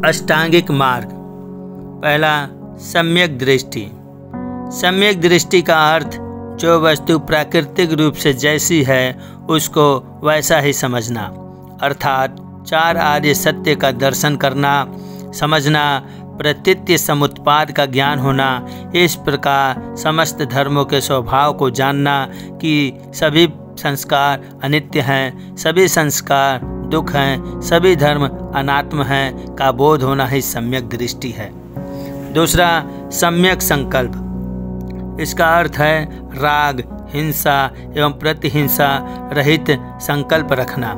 अष्टांगिक मार्ग। पहला, सम्यक दृष्टि। सम्यक दृष्टि का अर्थ जो वस्तु प्राकृतिक रूप से जैसी है उसको वैसा ही समझना, अर्थात चार आर्य सत्य का दर्शन करना, समझना, प्रतीत्य समुत्पाद का ज्ञान होना। इस प्रकार समस्त धर्मों के स्वभाव को जानना कि सभी संस्कार अनित्य हैं, सभी संस्कार दुख हैं, सभी धर्म अनात्म हैं का बोध होना ही सम्यक दृष्टि है। दूसरा, सम्यक संकल्प। इसका अर्थ है राग, हिंसा एवं प्रतिहिंसा रहित संकल्प रखना,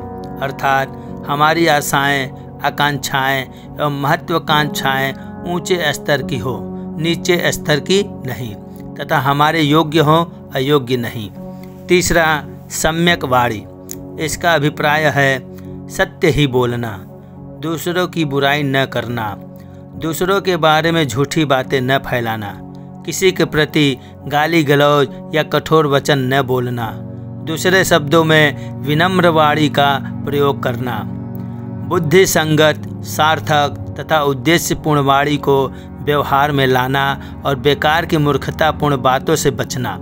अर्थात हमारी आशाएं, आकांक्षाएं एवं महत्वाकांक्षाएं ऊंचे स्तर की हो, नीचे स्तर की नहीं, तथा हमारे योग्य हो, अयोग्य नहीं। तीसरा, सम्यक वाणी। इसका अभिप्राय है सत्य ही बोलना, दूसरों की बुराई न करना, दूसरों के बारे में झूठी बातें न फैलाना, किसी के प्रति गाली गलौज या कठोर वचन न बोलना, दूसरे शब्दों में विनम्र वाणी का प्रयोग करना, बुद्धि संगत, सार्थक तथा उद्देश्यपूर्ण वाणी को व्यवहार में लाना और बेकार की मूर्खतापूर्ण बातों से बचना,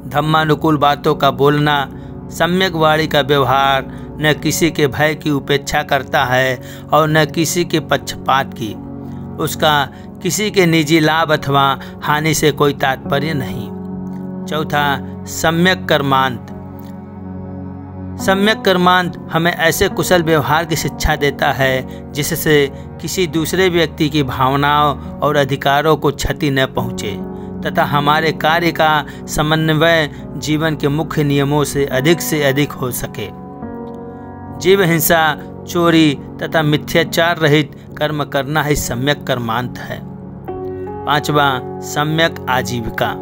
धम्मानुकूल बातों का बोलना। सम्यक वाणी का व्यवहार न किसी के भय की उपेक्षा करता है और न किसी के पक्षपात की। उसका किसी के निजी लाभ अथवा हानि से कोई तात्पर्य नहीं। चौथा, सम्यक कर्मांत। सम्यक कर्मांत हमें ऐसे कुशल व्यवहार की शिक्षा देता है जिससे किसी दूसरे व्यक्ति की भावनाओं और अधिकारों को क्षति न पहुँचे तथा हमारे कार्य का समन्वय जीवन के मुख्य नियमों से अधिक हो सके। जीव हिंसा, चोरी तथा मिथ्याचार रहित कर्म करना ही सम्यक कर्मांत है। पांचवा, सम्यक आजीविका।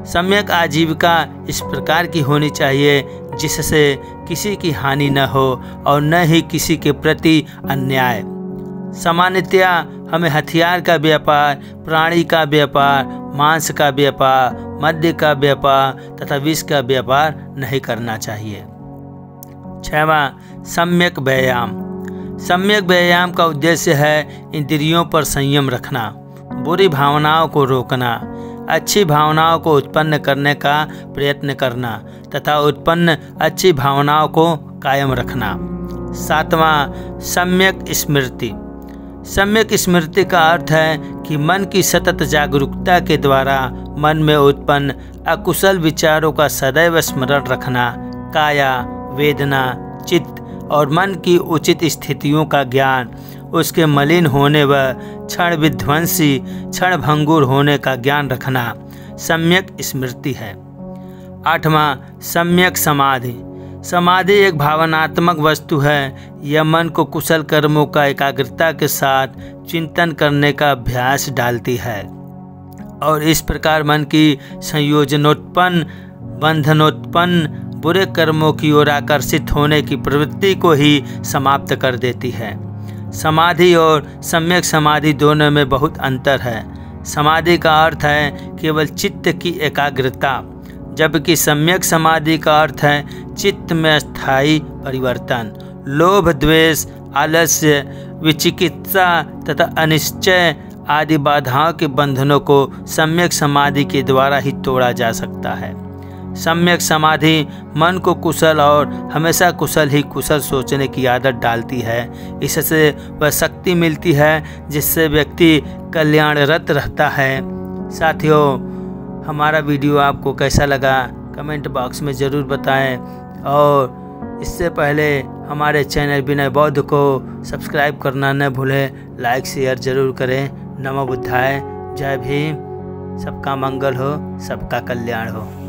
सम्यक आजीविका इस प्रकार की होनी चाहिए जिससे किसी की हानि न हो और न ही किसी के प्रति अन्याय। सामान्यतया हमें हथियार का व्यापार, प्राणी का व्यापार, मांस का व्यापार, मद्य का व्यापार तथा विष का व्यापार नहीं करना चाहिए। छठवां, सम्यक व्यायाम। सम्यक व्यायाम का उद्देश्य है इंद्रियों पर संयम रखना, बुरी भावनाओं को रोकना, अच्छी भावनाओं को उत्पन्न करने का प्रयत्न करना तथा उत्पन्न अच्छी भावनाओं को कायम रखना। सातवां, सम्यक स्मृति। सम्यक स्मृति का अर्थ है कि मन की सतत जागरूकता के द्वारा मन में उत्पन्न अकुशल विचारों का सदैव स्मरण रखना, काया, वेदना, चित्त और मन की उचित स्थितियों का ज्ञान, उसके मलिन होने व क्षण विध्वंसी, क्षण भंगुर होने का ज्ञान रखना सम्यक स्मृति है। आठवां, सम्यक समाधि। समाधि एक भावनात्मक वस्तु है। यह मन को कुशल कर्मों का एकाग्रता के साथ चिंतन करने का अभ्यास डालती है और इस प्रकार मन की संयोजनोत्पन्न, बंधनोत्पन्न बुरे कर्मों की ओर आकर्षित होने की प्रवृत्ति को ही समाप्त कर देती है। समाधि और सम्यक समाधि दोनों में बहुत अंतर है। समाधि का अर्थ है केवल चित्त की एकाग्रता, जबकि सम्यक समाधि का अर्थ है चित्त में स्थायी परिवर्तन। लोभ, द्वेष, आलस्य, विचिकित्सा तथा अनिश्चय आदि बाधाओं के बंधनों को सम्यक समाधि के द्वारा ही तोड़ा जा सकता है। सम्यक समाधि मन को कुशल और हमेशा कुशल ही कुशल सोचने की आदत डालती है। इससे वह शक्ति मिलती है जिससे व्यक्ति कल्याणरत रहता है। साथियों, हमारा वीडियो आपको कैसा लगा कमेंट बॉक्स में ज़रूर बताएं और इससे पहले हमारे चैनल विनय बौद्ध को सब्सक्राइब करना न भूलें। लाइक शेयर ज़रूर करें। नमो बुद्धाय। जय भीम। सबका मंगल हो, सबका कल्याण हो।